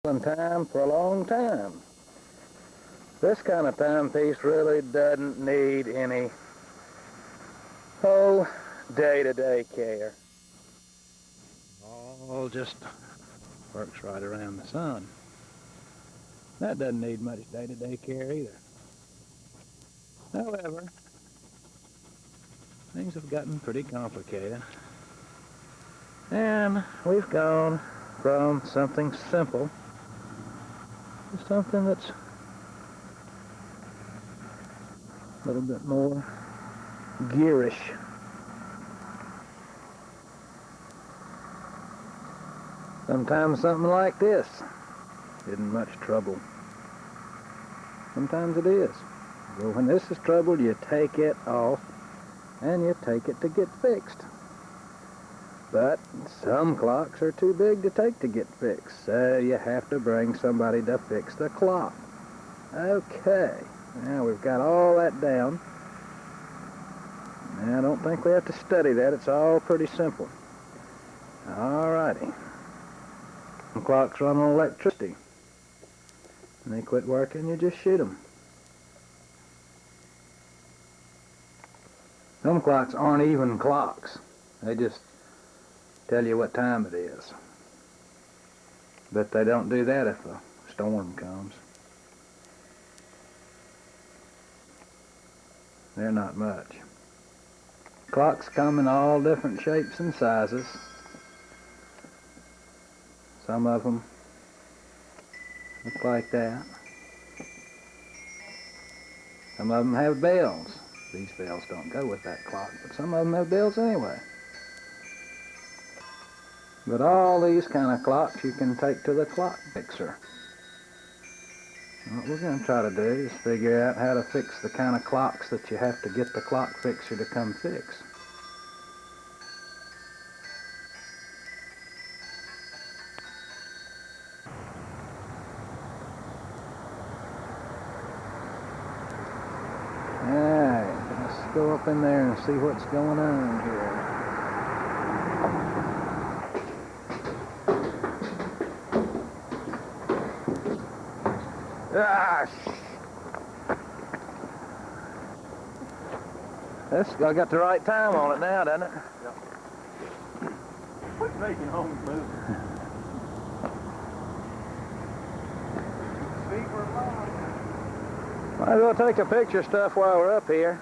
time for a long time. This kind of timepiece really doesn't need any day-to-day care. All just works right around the sun. That doesn't need much day-to-day care either. However, things have gotten pretty complicated. And we've gone from something simple to something that's a little bit more gearish. Sometimes something like this isn't much trouble. Sometimes it is. Well, when this is trouble, you take it off and you take it to get fixed. But some clocks are too big to take to get fixed, so you have to bring somebody to fix the clock. Okay, now we've got all that down. Now, I don't think we have to study that. It's all pretty simple. Alrighty. Some clocks run on electricity. When they quit working, you just shoot them. Some clocks aren't even clocks. They just tell you what time it is. But they don't do that if a storm comes. They're not much. Clocks come in all different shapes and sizes. Some of them look like that. Some of them have bells. These bells don't go with that clock, but some of them have bells anyway. But all these kind of clocks you can take to the clock fixer. What we're going to try to do is figure out how to fix the kind of clocks that you have to get the clock fixer to come fix. Alright, let's go up in there and see what's going on here. I got the right time on it now, doesn't it? Yep. Quit making home move. Might as well take a picture of stuff while we're up here.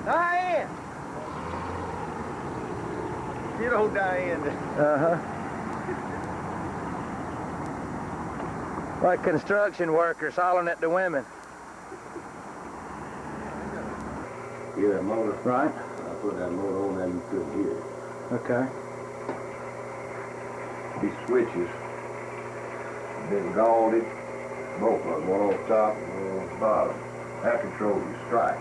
Diane! Good old Diane. Like construction workers hollering at the women. Hear that motor? Right. I put that motor on there and you couldn't hear it. Okay. These switches been gaunted, both of them, one on top and one on the bottom. That controls your strike.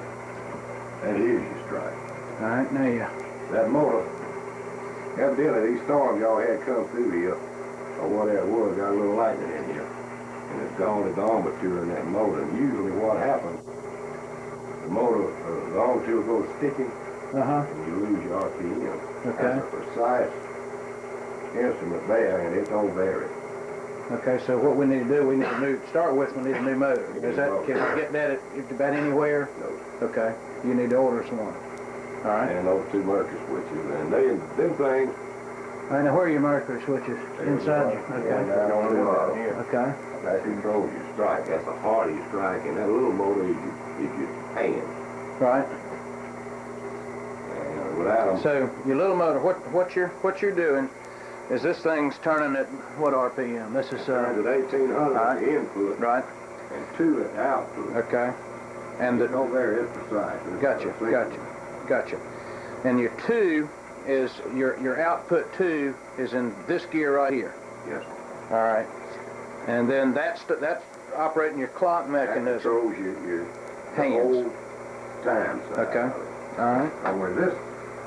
That is your strike. All right, now you. That motor, evidently these storms y'all had come through here, or whatever it was, got a little lightning in here. And it's gone the armature in that motor. And usually what happens, the motor, the armature goes sticky, and you lose your RPM. Okay. That's a precise instrument there, and it don't vary. Okay, so what we need to do, we need a new, start with, we need a new motor. Is that, can we get that at about anywhere? No. Okay, you need to order some more. All right. And those two mercury switches, and them things. All right, now where are your mercury switches? Inside you? Yeah, Okay. down on the bottom here. Okay. That controls your strike. That's the heart of your strike, and that little motor is your hand. Right. And without them, So your little motor, what you're doing is this thing's turning at what RPM? This is turns at 1800 at the input, right. and 2 at the output. Okay. And It don't vary, it's precise. Gotcha. And your 2 is your output 2 is in this gear right here. Yes. All right. And then that's operating your clock That mechanism. controls your Hands. whole time side. Okay. of it. All right. And where this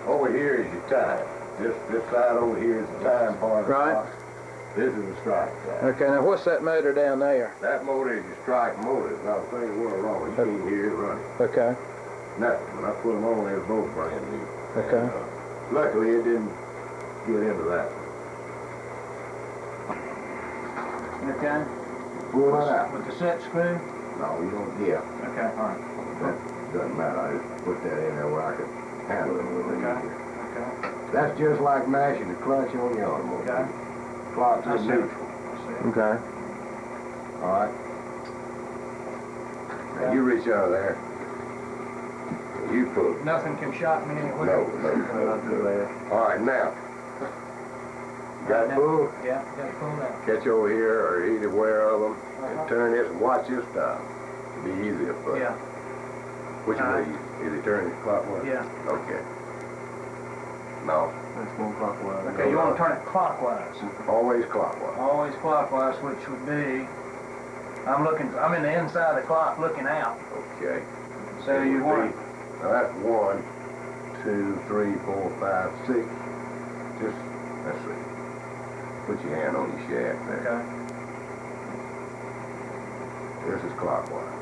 over here is your time. This side over here is the time part of the Right. clock. This is the strike side. Okay. Now what's that motor down there? That motor is your strike motor. There's not a thing in the world wrong. You can't hear it running. Okay. Nothing. When I put them on, they were both brand new. Okay. Luckily, it didn't get into that. Okay. Pull that out. With the set screw? No, you don't, yeah. Okay, all right. That doesn't matter. I just put that in there where I could handle it a little Okay. easier. Okay. That's just like mashing the clutch on your automobile. Okay. Clock's I in see. neutral. Okay. All right. Now you reach out of there. You pull. Nothing can shock me anywhere? No. All right, now. You got it pulled? Yeah, got it pulled out. Catch over here or either of them and Uh-huh. turn this and watch this stop. It'll be easier for you. Yeah, Which way? Is it turning clockwise? yeah. Okay. No, That's going clockwise. Okay, you want to turn it clockwise. always clockwise. Always clockwise, which would be, I'm in the inside of the clock looking out. Okay. So It you would want, be- Now that's 1, 2, 3, 4, 5, 6. Just, let's see. Put your hand on your shaft there. okay, This is clockwise.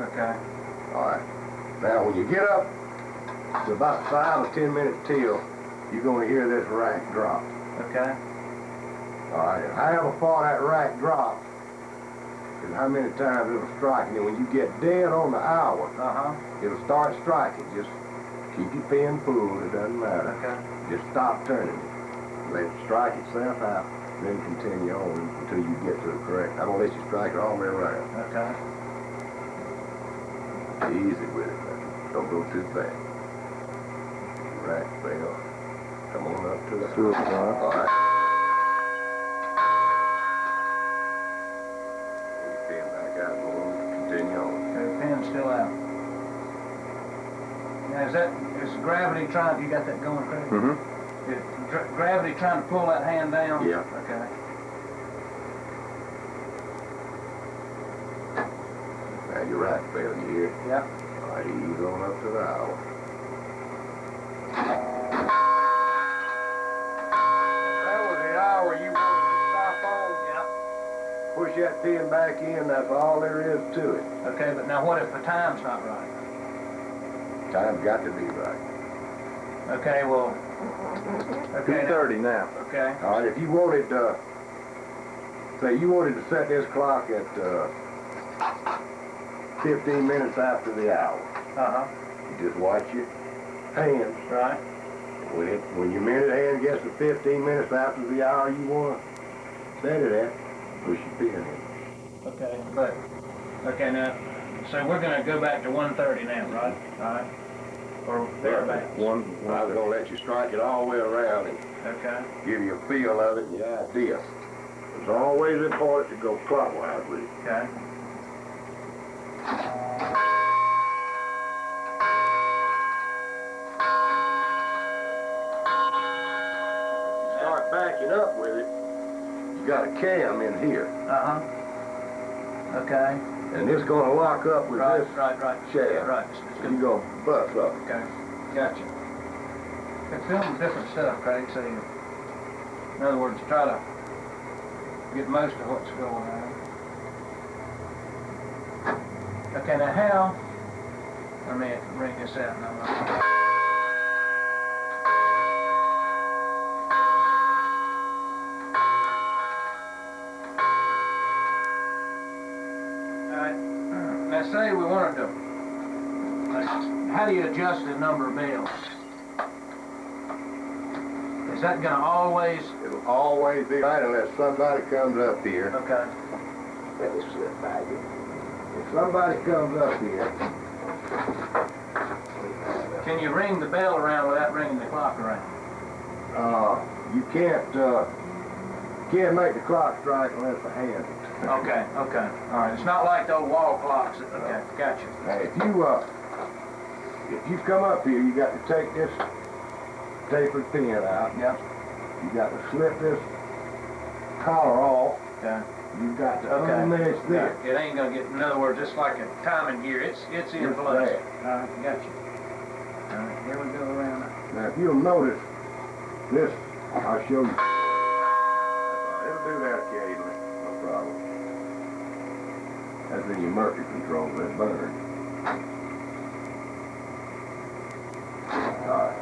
okay, All right. Now when you get up to about 5 or 10 minutes till, you're going to hear this rack drop. okay, All right. And however far that rack drops is how many times it'll strike. And then when you get dead on the hour, uh-huh, it'll start striking. Just keep your pin pulled. It doesn't matter. okay, Just stop turning it. Let it strike itself out, then continue on until you get to the correct. I'm gonna let you strike it all the way around. okay. Easy with it, man. Don't go too fast. Right, fail. Come on up to the all right. Pull your pin back out and we'll continue on. Okay, the pin's still out. Now is gravity trying, you got that going, Craig? Mm-hmm. Is gravity trying to pull that hand down? Yeah. Okay. Now you're right, fail. You hear? Yep. All right, ease on up to the hour. That was the hour you wanted to stop on. Yep. Push that pin back in, that's all there is to it. Okay, but now what if the time's not right? Time's got to be right. Okay, well, okay. 2:30 now. Okay, All right, if you wanted, say you wanted to set this clock at 15 minutes after the hour, uh-huh, you just watch your hands. right, When your minute hand gets to 15 minutes after the hour you want to set it at, push your pin in. okay, but, okay, now, so we're gonna go back to 1:30 now, right? All right, or thereabouts? I was going to let you strike it all the way around and Okay, give you a feel of it and your idea. It's always important to go clockwise with it. okay, Start backing up with it, you got a cam in here. uh-huh, okay, And it's going to lock up with right, this right, shaft. right, it's You good. go bust up. Okay, gotcha. It films different stuff, Craig, so you, in other words, try to get most of what's going on. Okay, now how, let me bring this out now. Alright, now say we wanted to, how do you adjust the number of bells? Is that gonna always, It'll always be right unless somebody comes up here. okay, Let me slip back in. If somebody comes up here, can you ring the bell around without ringing the clock around? you can't make the clock strike unless the hand. Okay, okay, all right, it's not like those wall clocks, okay, gotcha. Now if you come up here, you got to take this tapered pin out. Yep, You got to slip this collar off. okay, You got to okay. unmesh this. It ain't gonna get, in other words, it's like a timing gear, it's in It's place. there. All right, gotcha. All right, here we go around. Now if you'll notice, this, I'll show you. It'll do that occasionally, no problem. That's in your mercury control, that burn. Alright.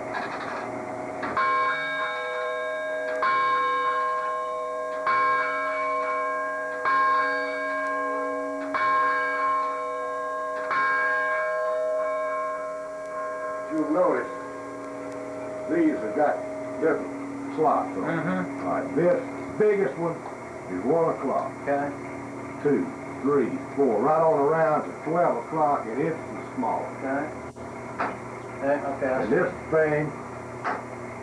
different slots on it. Mm-hmm. All right, this biggest one is 1 o'clock. Okay. 2, 3, 4, right on around to 12 o'clock, and it's the smallest. Okay. Okay. And this thing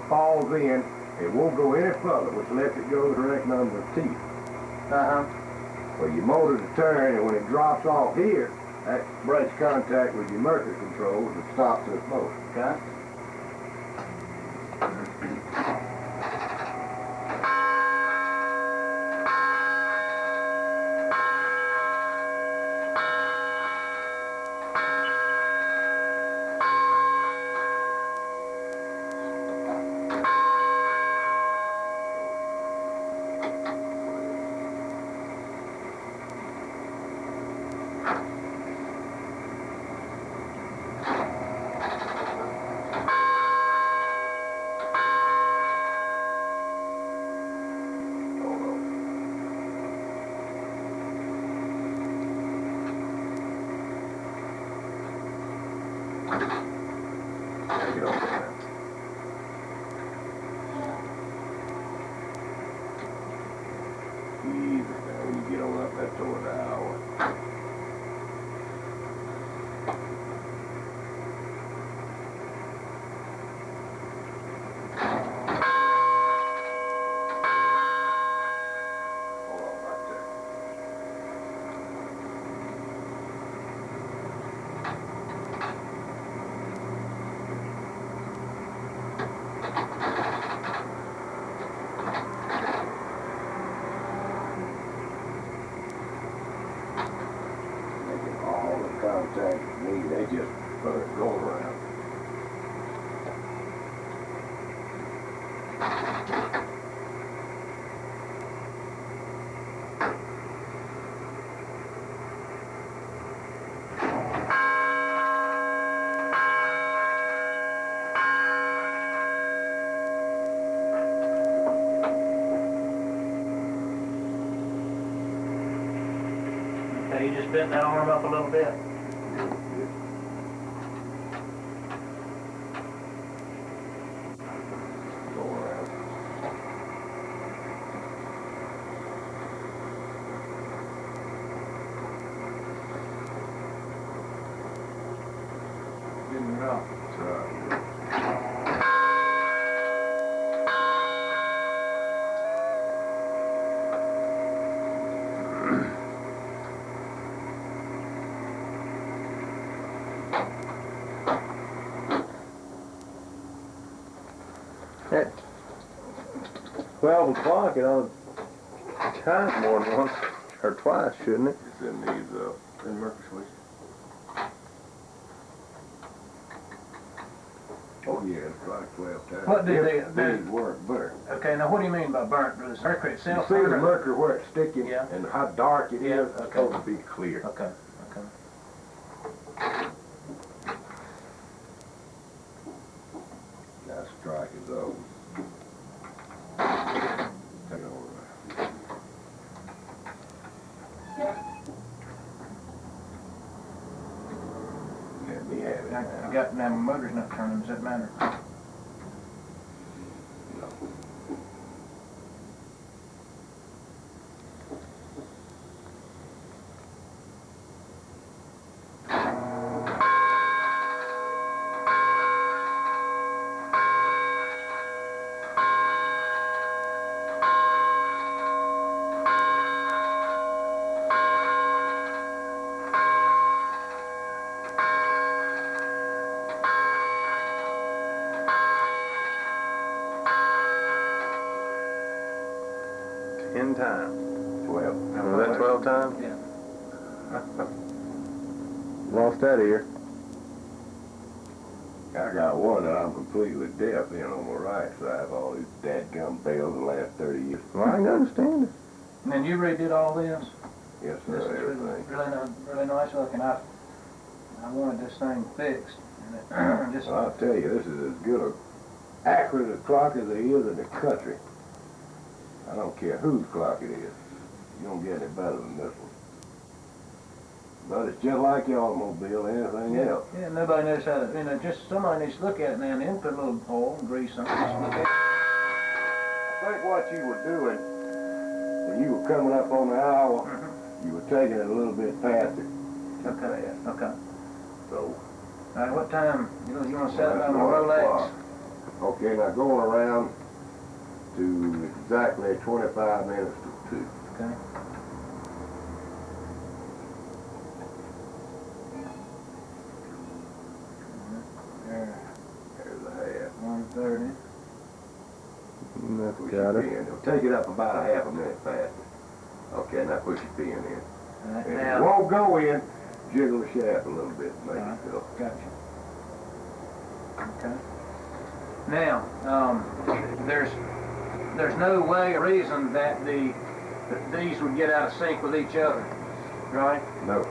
falls in, it won't go any further, which lets it go the correct number of teeth. Uh-huh. Well, your motor to turn, and when it drops off here, that breaks contact with your mercury controls and stops this motor. Okay. Take it off there. Easy now, when you get on up that toward the hour. Hold on right there. Making all the contact you need, they just go around. Okay, you just bent that arm up a little bit. Go around. Good and rough. That's right. At 12 o'clock, it ought to chime more than once or twice, shouldn't it? It's in these, in mercury switch. Oh, yeah, it's like 12 times. What did If they- these weren't burnt. Okay, now what do you mean by burnt? Does mercury You itself see the burn? mercury where it's sticking Yeah. and how dark it is? Yeah, It's okay. supposed to be clear. Okay, okay. That strike is over. Take it over. Let me have it I now. got, now my motor's not turning, does that matter? No. Ten times. 12. Was that 12 times? Yeah. Lost that ear. I got one that I'm completely deaf in on my right side of all these dadgum bells the last 30 years. Well, I can understand it. And then you redid all this? Yes, This sir, is everything. really nice looking. I wanted this thing fixed. And it just, Well, I'll tell you, this is as good a accurate a clock as there is in the country. I don't care whose clock it is. You don't get any better than this one. But it's just like the automobile, anything yeah, else. yeah, nobody knows how to, just somebody needs to look at it now and then, put a little oil and grease on it, just look at it. what you were doing, when you were coming up on the hour, you were taking it a little bit faster. Okay, okay. So. All right, what time, you want to set it Well, on the that's 1 Rolex? o'clock. Okay, now going around to exactly 25 minutes to 2. Okay. There's a half. 1:30. That's Push got your it. pin. It'll take it up about a half a minute faster. Okay, now push your pin in. All right, And if it now, won't go in, jiggle the shaft a little bit, make Alright. it go. gotcha. Okay. Now, there's no way or reason that these would get out of sync with each other, right? No.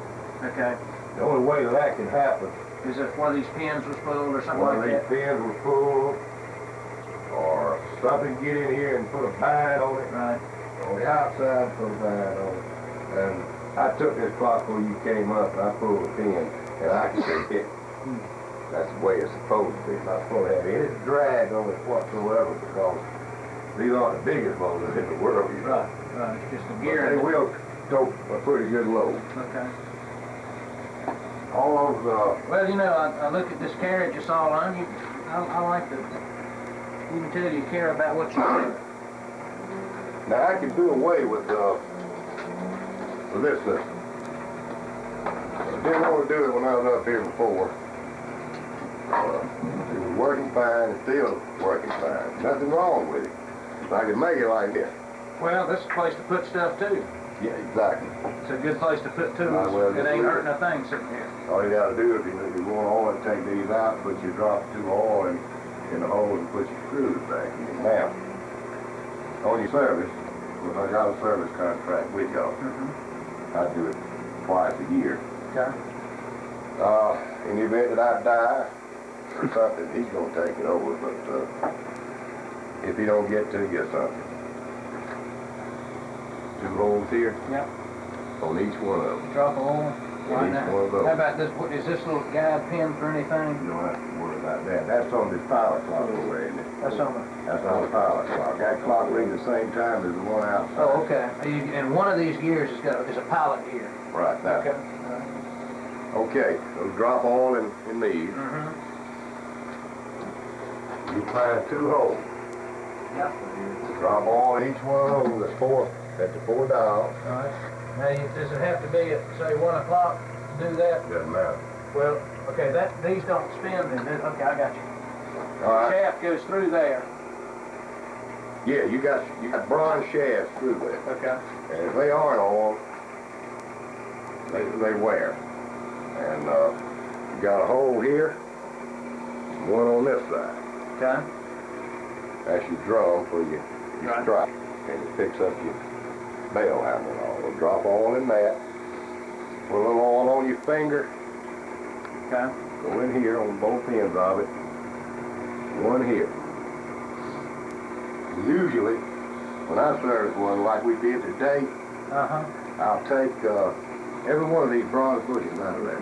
Okay. The only way that can happen, Is if one of these pins was pulled or something one of like these that? pins was pulled, or something get in here and put a bind on it, Right. on the outside, put a bind on it. And I took this clock before you came up, and I pulled the pin, and I can see it. That's the way it's supposed to be. It's not supposed to have any drag on it whatsoever, because these aren't the biggest motors in the world, you know. Right, right. It's just a But gear. they will tote a pretty good load. Okay. All those, Well, I look at this carriage it's all on. I like to, you can tell you care about what you do. now I can do away with this system. I didn't want to do it when I was up here before. It was working fine, it's still working fine. Nothing wrong with it. I can make it like this. Well, this is a place to put stuff too. Yeah, exactly. It's a good place to put tools. Might well It just ain't leave hurting a thing sitting here. All you gotta do if you want oil, take these out, put your drop of oil in the hole and put your screws back in. Now, on your service, if I got a service contract with y'all, I do it twice a year. Okay. In the event that I die or something, he's gonna take it over, but if he don't get to you something. 2 holes here Yep. on each one of them. Drop of oil. Right each now. one of those. How about this? Is this little guide pin for anything? You don't have to worry about that. That's on this power clock over there, isn't it? That's on the. That's on the power clock. That clock rings the same time as the one outside. Oh, okay. And one of these gears is a pilot gear. Right, now. Okay. Okay, so drop all in these. You find 2 holes. Yep. Drop all in each one of them. That's the 4 dials. All right. Now, does it have to be at, say, 1 o'clock to do that? Doesn't matter. Well, okay, these don't spin then. Okay, I got you. All right. Shaft goes through there. Yeah, you got bronze shafts through there. Okay. And if they aren't on, they wear. And you got a hole here, one on this side. Okay. That's your drum for your Right. strike. And it picks up your bell handle and all. It'll drop all in that. Put a little oil on your finger. Okay. Go in here on both ends of it. One here. Usually, when I service one like we did today, I'll take every one of these bronze bushings out of there.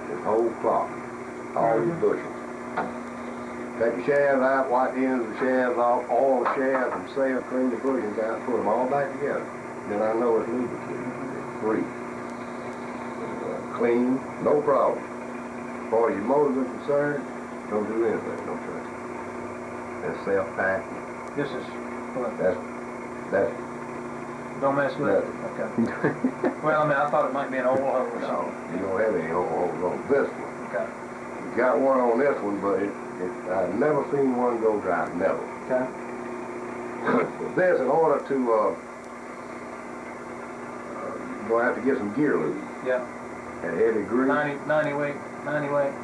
This whole clock. All these bushings. Take the shafts out, wipe the ends of the shafts off, all the shafts themselves, clean the bushings out, put them all back together. Then I know it's lubricated. It's free. Clean, no problem. As far as your motors are concerned, don't do anything, don't touch it. That's self-packed. This is what? That's Don't mess with it. Okay. Well, I mean, I thought it might be an oil hole or no, something. you don't have any holes on this one. Okay. You got one on this one, but I've never seen one go dry, never. Okay. This, in order to, you're gonna have to get some gear lube. Yeah. And heavy grease. 90 weight.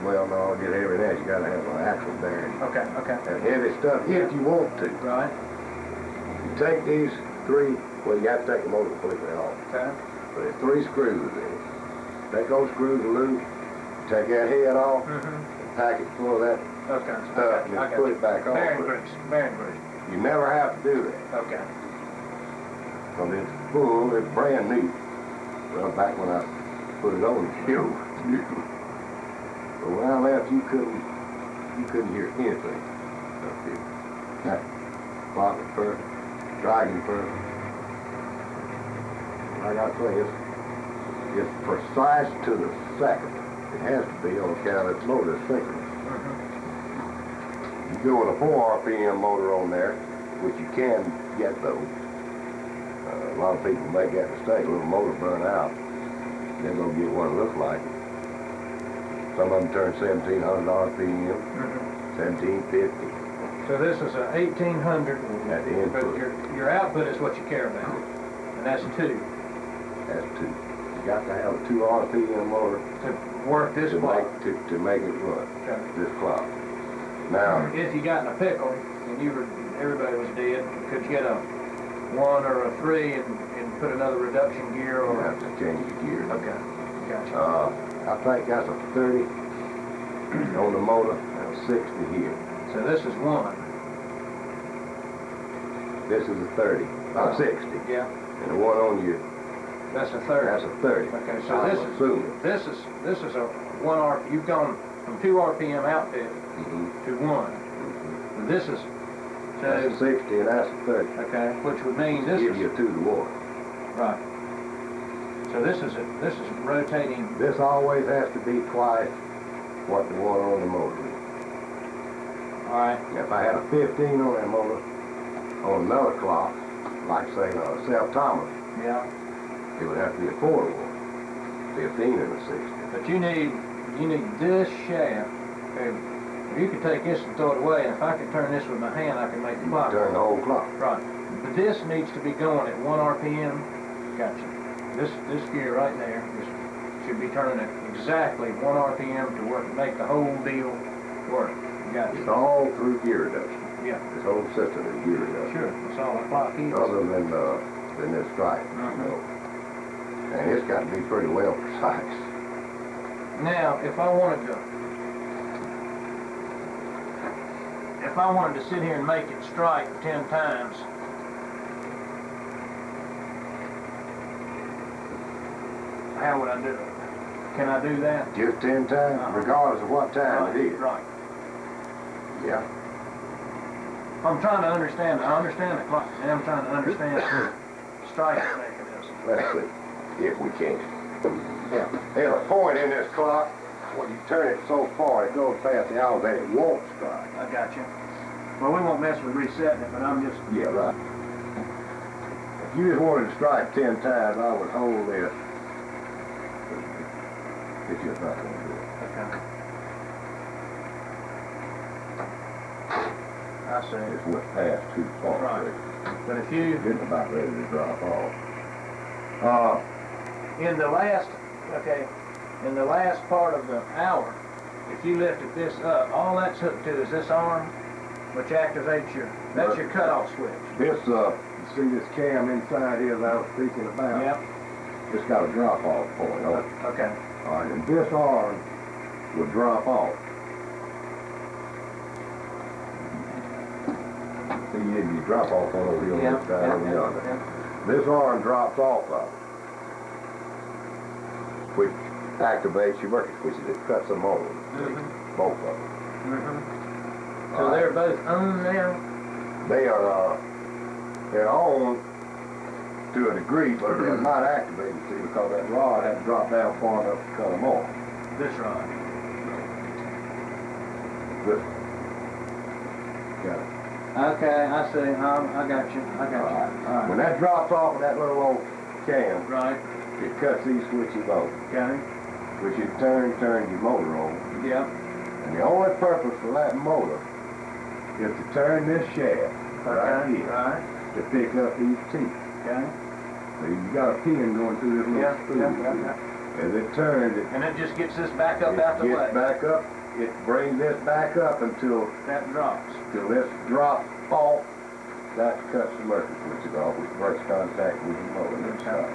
Well, no, get heavy than that. You gotta have an axle bearing. Okay. And heavy stuff, if you want to. Right. You take these 3, well, you have to take the motor completely off. Okay. But there's 3 screws in it. Take those screws loose, take that head off, and pack it full of that Okay. stuff, and I then got put you. it back on. Bearing grease. Bearing grease. You never have to do that. Okay. Because it's full, it's brand new. Well, back when I put it on, it was new. But when I left, you couldn't hear anything up here. That clock was perfect. striking person. Like I say, it's precise to the second. It has to be on account of its motor is synchronous. You go with a 4 RPM motor on there, which you can get those. A lot of people make that mistake. A little motor burn out. They're going to get what it looks like. Some of them turn 1,700 RPM, 1,750. So this is a 1800, At the input. but your output is what you care about, and that's 2. That's 2. You got to have a 2 RPM motor To work this clock. to make it run. Okay. This clock. Now, If you got in a pickle and everybody was dead, could you get a 1 or a 3 and put another reduction gear you or? have to change the gear. Okay, gotcha. I think that's a 30 on the motor and a 60 here. So this is 1. This is a 30, 60. Yeah, And the one on you, that's a 30. that's a 30. Okay, so I'm this is assuming. this is a 1 R. You've gone from 2 RPM output to 1. And this is That's a 60 and that's a 30. okay, which would mean this Give is you a 2 to 1. right. So this is rotating. This always has to be twice what the one on the motor is. All right. If I had a 15 on that motor, on another clock, like say Seth Thomas, Yeah. it would have to be a 4 to 1. 15 and a 60. But you need this shaft. Okay. You could take this and throw it away, and if I could turn this with my hand, I can make the clock. Turn the whole clock. Right. But this needs to be going at 1 RPM. Gotcha. This gear right there should be turning at exactly 1 RPM to work, make the whole deal work. Gotcha. It's all through gear reduction. Yeah. This whole system is gear reduction. Sure. That's all the clock is. Other than this strike, you know. And it's got to be pretty well precise. Now, if I wanted to sit here and make it strike 10 times, how would I do it? Can I do that? Just 10 times, regardless of what time it is. Right. Yeah. I'm trying to understand. I understand the clock, and I'm trying to understand the strike mechanism. Let's see, if we can. Yeah. There's a point in this clock, when you turn it so far, it goes past the hour that it won't strike. I got you. Well, we won't mess with resetting it, but I'm just... Yeah, right. If you just wanted to strike 10 times, I would hold this. It's just not going to do it. Okay. I see. It's went past too far. Right. But if you... It's getting about ready to drop off. in the last part of the hour, if you lifted this up, all that's hooked to is this arm, which activates that's your cutoff switch. This, you see this cam inside here that I was speaking about? Yep. It's got a drop off point on it. Okay. All right, and this arm will drop off. See, you drop off on over here on this side over yonder. This arm drops off of it, which activates your mercury switches. It cuts them on, both of them. So they're both on now? They're on to a degree, but they're not activated, see, because that rod had to drop down far enough to cut them off. This rod. This. Got it. Okay, I see. I got you. All right. When that drops off of that little old cam, Right. it cuts these switches off, Okay. which you turn your motor on. Yep. And the only purpose for that motor is to turn this shaft right Okay. here Right. to pick up these teeth. Okay. So you got a pin going through this little spool. Yeah. As it turns, it And it just gets this back up out the way. gets back up. It brings this back up until That drops. this drops off. That cuts the mercury switches off, which breaks contact with the motor and stuff.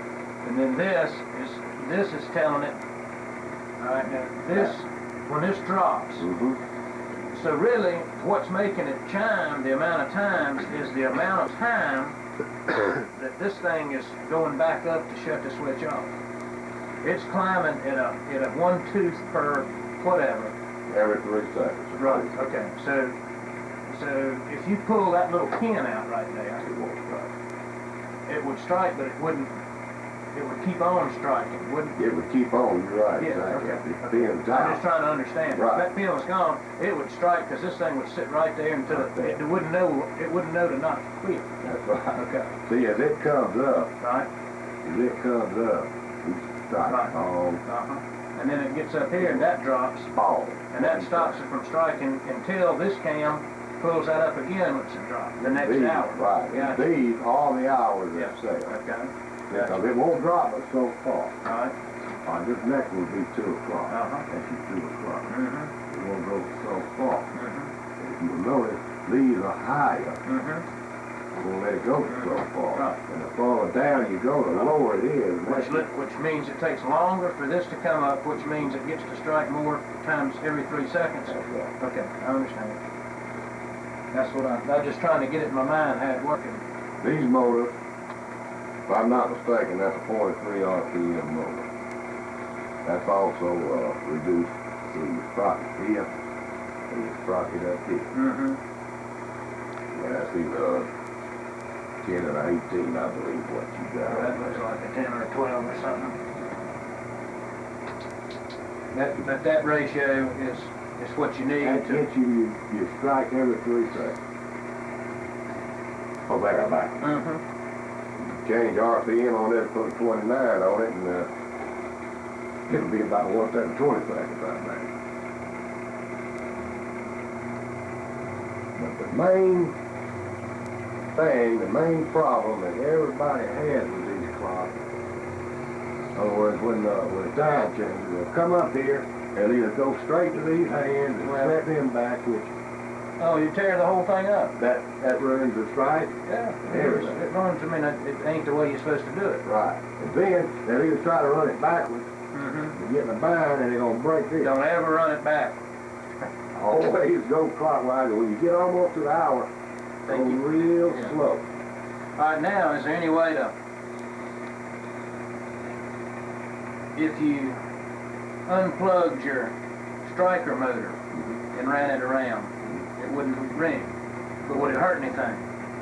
And then this is telling it. All right. Now when this drops. So really, what's making it chime the amount of times is the amount of time that this thing is going back up to shut the switch off. It's climbing at a 1 tooth per whatever. Every 3 seconds. Right. Okay. So So if you pull that little pin out right there, It won't strike. it would strike, but it wouldn't. It would keep on striking, wouldn't it? It would keep on, you're right, Yeah, exactly. okay. It depends I'm just out. trying to understand. Right. If that pin was gone, it would strike because this thing would sit right there until Right there. it wouldn't know. It wouldn't know to not quit. That's right. Okay. See, as it comes up, Right. you strike Right. on, And then it gets up here and that drops, ball. and that stops it from striking until this cam pulls that up again and lets it drop the next These, hour. right. Yeah. These are the hours Yeah. that sail. Okay. Because it won't drop us so far. All right. This next will be 2 o'clock. Uh-huh. That's your 2 o'clock. Mm-hmm. It won't go so far. Mm-hmm. If you notice, these are higher. Mm-hmm. We'll let it go so far. Right. And the farther down you go, the lower it is. And Which means it takes longer for this to come up, which means it gets to strike more times every 3 seconds. That's right. Okay, I understand. That's what I'm just trying to get it in my mind how it working. These motors, if I'm not mistaken, that's a 43 RPM motor. That's also reduced to the sprocket here and the sprocket up here. Mm-hmm. Yeah, that's either 10 or 18, I believe, what you got. That looks like a 10 or a 12 or something. That ratio is what you need That to. gets you strike every 3 seconds. Oh, back. Mm-hmm. Change RPM on this, put a 29 on it, and it'll be about 120 seconds, I think. But the main thing, the main problem that everybody has with these clocks, in other words, when the time changes, they'll come up here, they'll either go straight to these hands and set them back, which Oh, you tear the whole thing up. that ruins the strike. Yeah, Everything. it runs. I mean, it ain't the way you're supposed to do it. Right. And then they'll either try to run it backwards Mm-hmm. and get in a bind, and they're going to break this. Don't ever run it back. Always go clockwise, and when you get almost to the hour, go Thank you. real Yeah. slow. All right, now, is there any way to, if you unplugged your striker motor and ran it around, it wouldn't ring, but would it hurt anything?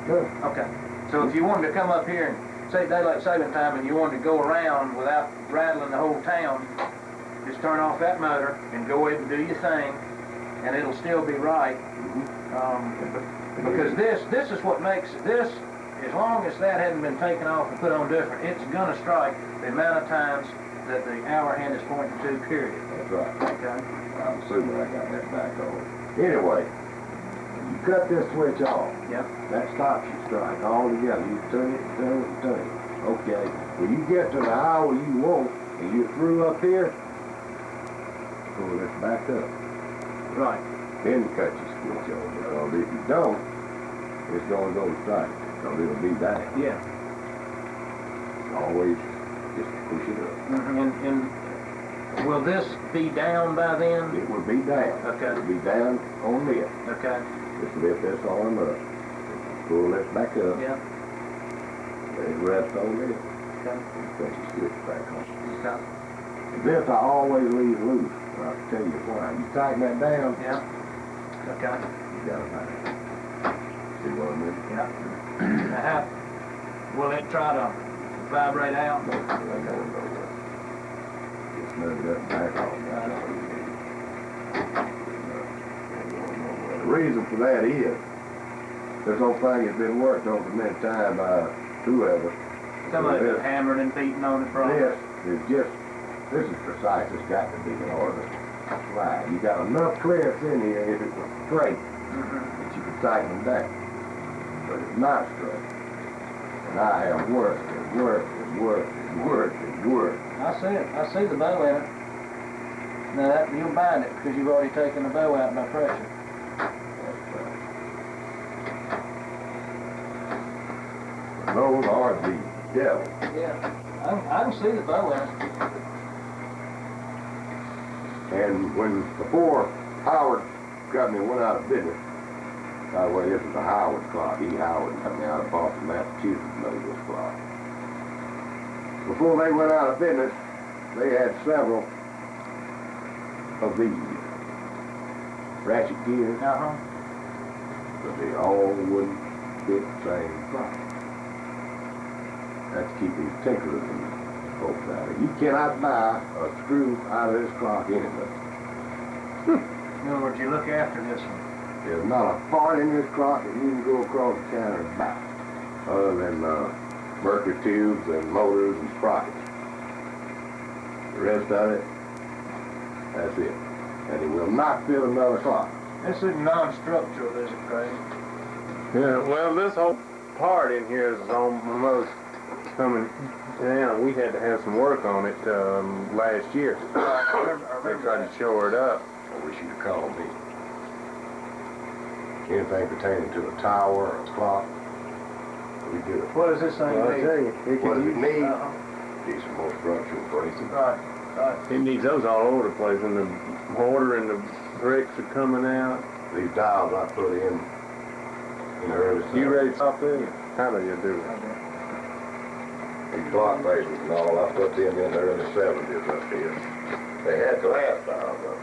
Good. Okay. So if you wanted to come up here and say daylight saving time and you wanted to go around without rattling the whole town, just turn off that motor and go ahead and do your thing, and it'll still be right. Because this is what makes this, as long as that hadn't been taken off and put on different, it's gonna strike the amount of times that the hour hand is pointing to, period. That's right. Okay? I'm assuming I got that back on. Anyway, you cut this switch off. Yep. That stops your strike altogether. You turn it. Okay. When you get to the hour you want, and you're through up here, pull this back up. Right. Then cut your switch on. Because if you don't, it's going to go to strike. Because it'll be down. Yeah. Always just push it up. And will this be down by then? It will be down. Okay. It'll be down on this. Okay. Just lift this arm up. Pull this back up. Yeah. Let it rest on this. Okay. And cut your switch back on. Okay. This I always leave loose. And I'll tell you why. You tighten that down, Yeah. Okay. you got it back. See what I mean? Yeah. Now, how, will it try to vibrate out? No, it ain't going nowhere. Just snug it up and back on. The reason for that is, this whole thing has been worked on for many times by two of us. Somebody's This- been hammering and beating on it, probably. This is just, this is precise, it's got to be in order to slide. You got enough clearance in here, if it was straight, that you could tighten them down. But it's not straight. And I have worked and worked and worked and worked and worked. I see it. I see the bow in it. Now that, you'll bind it because you've already taken the bow out by pressure. Those are the devil. Yeah. I can see the bow in it. And before Howard Company went out of business, by the way, this is a Howard clock. E. Howard coming out of Boston, Massachusetts, made this clock. Before they went out of business, they had several of these ratchet gears. Uh-huh. but they all wouldn't fit the same clock. That's keeping tinkerers and folks out of it. You cannot buy a screw out of this clock anyway. In other words, you look after this one. There's not a part in this clock that you can go across the counter and buy, other than mercury tubes and motors and sprockets. The rest of it, that's it. And it will not fit another clock. This is non-structural, is it, Craig? Yeah, well, this whole part in here is almost coming down. We had to have some work on it last year. They tried to shore it up. I wish you'd have called me. Anything pertaining to a tower or a clock, we do it. What does this thing Well, I'll need? tell you, What does it need? Uh-huh. Need some more structural bracing. Right, right. it needs those all over the place, and the mortar and the bricks are coming out. These dials I put in the early You 70s. ready to stop there? How do you do it? These clock braces and all I put them in the early 70s up here. They had glass dials up.